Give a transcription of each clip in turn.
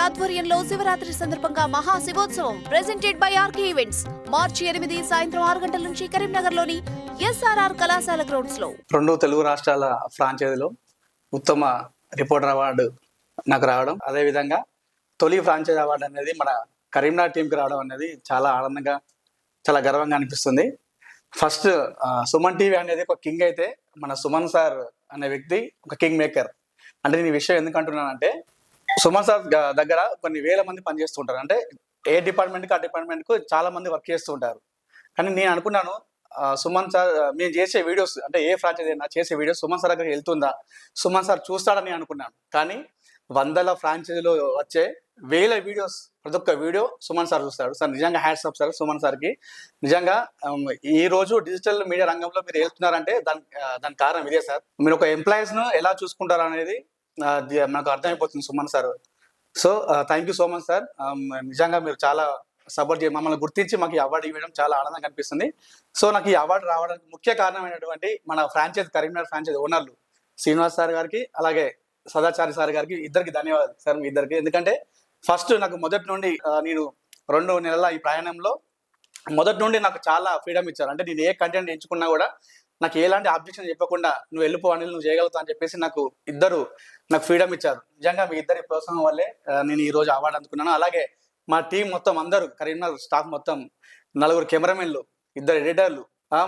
ఆధ్వర్యంలో శివరాత్రి సందర్భంగా మహా శివోత్సవం ప్రెజెంటెడ్ బై ఆర్కే ఈవెంట్స్ మార్చి 8 సాయంత్రం 6 గంటల నుంచి కరీంనగర్లోని ఎస్ఆర్ఆర్ కళాశాల గ్రౌండ్స్ లో 2 తెలుగు రాష్ట్రాల ఫ్రాంచైజీలో ఉత్తమ రిపోర్టర్ అవార్డు నాకు రావడం, అదేవిధంగా తొలి ఫ్రాంచైజీ అవార్డు అనేది మన కరీంనగర్ టీంకి రావడం అనేది చాలా ఆనందంగా, చాలా గర్వంగా అనిపిస్తుంది. ఫస్ట్ సుమన్ టీవీ అనేది ఒక కింగ్ అయితే, మన సుమన్ సార్ అనే వ్యక్తి ఒక కింగ్ మేకర్. అంటే నేను ఈ విషయం ఎందుకు అంటున్నానంటే, సుమన్ సార్ దగ్గర కొన్ని వేల మంది పనిచేస్తుంటారు. అంటే ఏ డిపార్ట్మెంట్కి ఆ డిపార్ట్మెంట్కు చాలా మంది వర్క్ చేస్తూ ఉంటారు. కానీ నేను అనుకున్నాను, సుమన్ సార్ మేము చేసే వీడియోస్, అంటే ఏ ఫ్రాంచైజీ అయినా చేసే వీడియోస్ సుమన్ సార్ దగ్గరికి వెళ్తుందా, సుమన్ సార్ చూస్తాడని అనుకున్నాను. కానీ వందల ఫ్రాంచైజీలో వచ్చే వేల వీడియోస్, ప్రతి ఒక్క వీడియో సుమన్ సార్ చూస్తాడు. సార్ నిజంగా హ్యాట్స్ ఆఫ్ సార్ సుమన్ సార్కి. నిజంగా ఈ రోజు డిజిటల్ మీడియా రంగంలో మీరు వెళ్తున్నారంటే దానికి కారణం ఇదే సార్. మీరు ఒక ఎంప్లాయీస్ను ఎలా చూసుకుంటారు అనేది నాకు అర్థమైపోతుంది Suman sir. So thank you so much sir. నిజంగా మీరు చాలా సపోర్ట్ చేయ, మమ్మల్ని గుర్తించి మాకు ఈ అవార్డు ఇవ్వడం చాలా ఆనందంగా అనిపిస్తుంది. సో నాకు ఈ అవార్డు రావడానికి ముఖ్య కారణమైనటువంటి మన ఫ్రాంచైజ్ కరీంనగర్ ఫ్రాంచైజ్ ఓనర్లు శ్రీనివాస్ సార్ గారికి, అలాగే సదాచారి సార్ గారికి, ఇద్దరికి ధన్యవాదాలు సార్. మీ ఇద్దరికి, ఎందుకంటే ఫస్ట్ నాకు మొదటి నుండి నేను 2 నెలల ఈ ప్రయాణంలో మొదటి నుండి నాకు చాలా ఫ్రీడమ్ ఇచ్చారు. అంటే నేను ఏ కంటెంట్ ఎంచుకున్నా కూడా నాకు ఎలాంటి ఆబ్జెక్షన్ చెప్పకుండా నువ్వు వెళ్ళిపో అనిల్, నువ్వు చేయగలుగుతావు అని చెప్పేసి నాకు ఫ్రీడమ్ ఇచ్చారు. నిజంగా మీ ఇద్దరి ప్రోత్సాహం వల్లే నేను ఈ రోజు అవార్డు అందుకున్నాను. అలాగే మా టీం మొత్తం అందరూ, కరీంనగర్ స్టాఫ్ మొత్తం 4 కెమెరామెన్లు, 2 ఎడిటర్లు,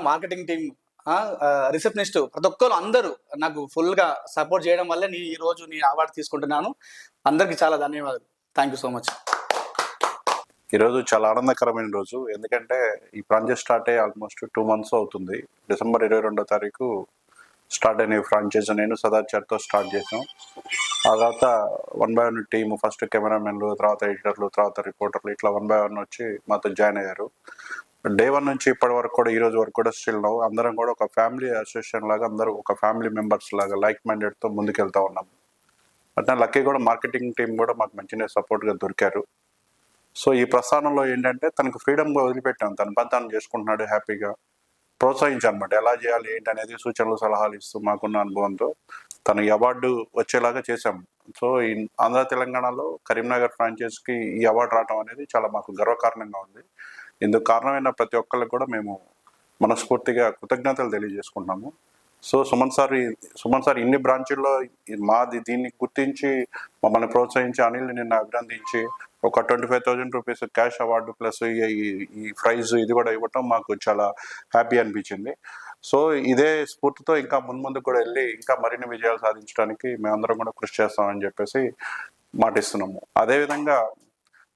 మార్కెటింగ్ టీం, రిసెప్షనిస్ట్, ప్రతి ఒక్కరు అందరూ నాకు ఫుల్గా సపోర్ట్ చేయడం వల్లే నేను ఈ రోజు నేను అవార్డు తీసుకుంటున్నాను. అందరికీ చాలా ధన్యవాదాలు. Thank you so much. ఈరోజు చాలా ఆనందకరమైన రోజు. ఎందుకంటే ఈ ఫ్రాంచైజ్ స్టార్ట్ అయ్యి ఆల్మోస్ట్ 2 months అవుతుంది. డిసెంబర్ 22వ తారీఖు స్టార్ట్ అయిన ఫ్రాంచైజ్ నేను సదాచార్తో స్టార్ట్ చేసాం. ఆ తర్వాత 1 by 1 టీమ్, ఫస్ట్ కెమెరామెన్లు, తర్వాత ఎడిటర్లు, తర్వాత రిపోర్టర్లు, ఇట్లా 1 by 1 వచ్చి మాతో జాయిన్ అయ్యారు. డే 1 నుంచి ఇప్పటి వరకు కూడా, ఈ రోజు వరకు కూడా స్టిల్ నౌ అందరం కూడా ఒక ఫ్యామిలీ అసోసియేషన్ లాగా, అందరూ ఒక ఫ్యామిలీ మెంబర్స్ లాగా లైక్ మైండెడ్తో ముందుకెళ్తా ఉన్నాము. అట్లా లక్కీ కూడా మార్కెటింగ్ టీం కూడా మాకు మంచిగా సపోర్ట్గా దొరికారు. సో ఈ ప్రస్థానంలో ఏంటంటే తనకు ఫ్రీడమ్గా వదిలిపెట్టాం, తన పని తాను చేసుకుంటున్నాడు, హ్యాపీగా ప్రోత్సహించాలన్నమాట. ఎలా చేయాలి ఏంటి అనేది సూచనలు సలహాలు ఇస్తూ మాకున్న అనుభవంతో తనకి అవార్డు వచ్చేలాగా చేశాము. సో ఈ ఆంధ్ర తెలంగాణలో కరీంనగర్ ఫ్రాంచైజ్కి ఈ అవార్డు రావడం అనేది చాలా మాకు గర్వకారణంగా ఉంది. ఇందుకు కారణమైన ప్రతి ఒక్కరికి కూడా మేము మనస్ఫూర్తిగా కృతజ్ఞతలు తెలియజేసుకుంటున్నాము. సో సుమన్ సార్ ఇన్ని బ్రాంచుల్లో దీన్ని గుర్తించి మమ్మల్ని ప్రోత్సహించి, అనిల్ని నిన్న అభినందించి ఒక 25,000 రూపీస్ క్యాష్ అవార్డు ప్లస్ ఈ ప్రైజ్ ఇది కూడా ఇవ్వటం మాకు చాలా హ్యాపీ అనిపించింది. సో ఇదే స్ఫూర్తితో ఇంకా ముందుకు కూడా వెళ్ళి ఇంకా మరిన్ని విజయాలు సాధించడానికి మేమందరం కూడా కృషి చేస్తామని చెప్పేసి మాటిస్తున్నాము. అదేవిధంగా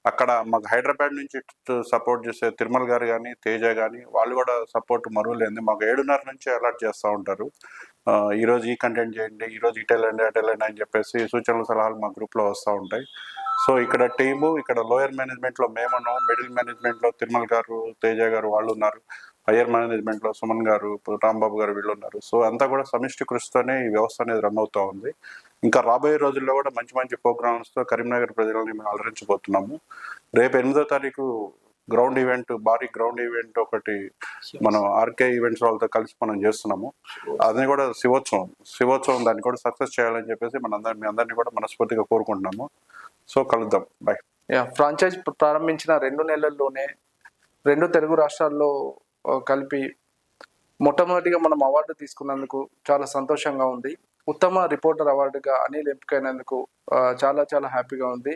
అక్కడ మాకు హైదరాబాద్ నుంచి సపోర్ట్ చేసే తిరుమల గారు కానీ, తేజ కానీ, వాళ్ళు కూడా సపోర్ట్ మరువలేంది. మాకు 7:30 నుంచి అలర్ట్ చేస్తూ ఉంటారు. ఈరోజు ఈ కంటెంట్ చేయండి, ఈరోజు ఇటెళ్ళండి అటెళ్ళండి అని చెప్పేసి సూచనలు సలహాలు మా గ్రూప్లో వస్తూ ఉంటాయి. సో ఇక్కడ టీము, ఇక్కడ లోయర్ మేనేజ్మెంట్లో మేమున్నాం, మిడిల్ మేనేజ్మెంట్లో తిరుమల గారు, తేజ గారు వాళ్ళు ఉన్నారు, హయ్యర్ మేనేజ్మెంట్లో సుమన్ గారు, రాంబాబు గారు వీళ్ళు ఉన్నారు. సో అంతా కూడా సమిష్టి కృషితోనే ఈ వ్యవస్థ అనేది రన్ అవుతూ ఉంది. ఇంకా రాబోయే రోజుల్లో కూడా మంచి ప్రోగ్రామ్స్తో కరీంనగర్ ప్రజలని మేము అలరించబోతున్నాము. రేపు 8వ తారీఖు భారీ గ్రౌండ్ ఈవెంట్ ఒకటి మనం ఆర్కే ఈవెంట్స్ వాళ్ళతో కలిసి మనం చేస్తున్నాము. అది కూడా శివోత్సవం దాన్ని కూడా సక్సెస్ చేయాలని చెప్పేసి మీ అందరినీ కూడా మనస్ఫూర్తిగా కోరుకుంటున్నాము. సో కలుద్దాం, బాయ్. ఫ్రాంచైజ్ ప్రారంభించిన 2 నెలల్లోనే 2 తెలుగు రాష్ట్రాల్లో కలిపి మొట్టమొదటిగా మనం అవార్డు తీసుకున్నందుకు చాలా సంతోషంగా ఉంది. ఉత్తమ రిపోర్టర్ అవార్డుగా అనిల్ ఎంపికైనందుకు చాలా హ్యాపీగా ఉంది.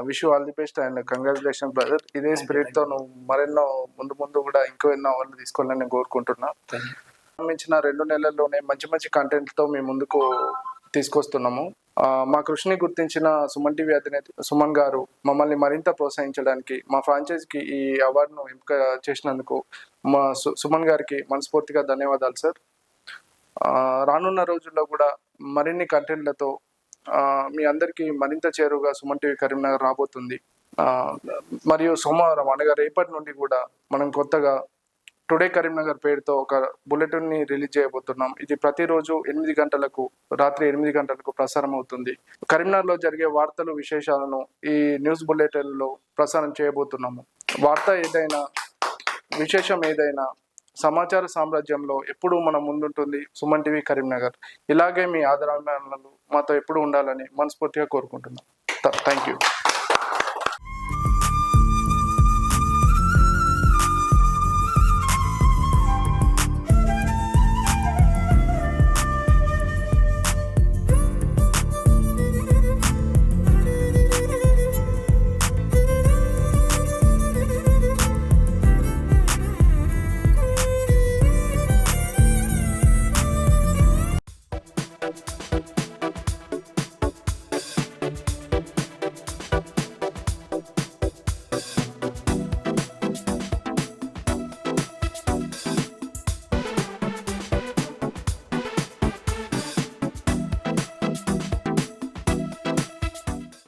Wish you all the best and congratulation brother. ఇదే స్పిరిట్తో నువ్వు మరెన్నో ముందు కూడా ఇంకో ఎన్నో అవార్డులు తీసుకోవాలని నేను కోరుకుంటున్నా. ప్రారంభించిన 2 నెలల్లోనే మంచి కంటెంట్తో మేము ముందుకు తీసుకొస్తున్నాము. మా కృషిని గుర్తించిన సుమన్ టీవీ అధినేత సుమన్ గారు మమ్మల్ని మరింత ప్రోత్సహించడానికి, మా ఫ్రాంచైజ్కి ఈ అవార్డును ఎంపిక చేసినందుకు మా సుమన్ గారికి మనస్ఫూర్తిగా ధన్యవాదాలు సార్. రానున్న రోజుల్లో కూడా మరిన్ని కంటెంట్లతో మీ అందరికీ మరింత చేరువుగా సుమన్ టీవీ కరీంనగర్ రాబోతుంది. మరియు సోమవారం అనగా రేపటి నుండి కూడా మనం కొత్తగా టుడే కరీంనగర్ పేరుతో ఒక బులెటిన్ని రిలీజ్ చేయబోతున్నాం. ఇది ప్రతిరోజు 8 గంటలకు, రాత్రి 8 గంటలకు ప్రసారం అవుతుంది. కరీంనగర్లో జరిగే వార్తలు, విశేషాలను ఈ న్యూస్ బులెటిన్లో ప్రసారం చేయబోతున్నాము. వార్త ఏదైనా, విశేషం ఏదైనా సమాచార సామ్రాజ్యంలో ఎప్పుడూ మనం ముందుంటుంది సుమన్ టీవీ కరీంనగర్. ఇలాగే మీ ఆదరణలు మాతో ఎప్పుడు ఉండాలని మనస్ఫూర్తిగా కోరుకుంటున్నాం. Thank you.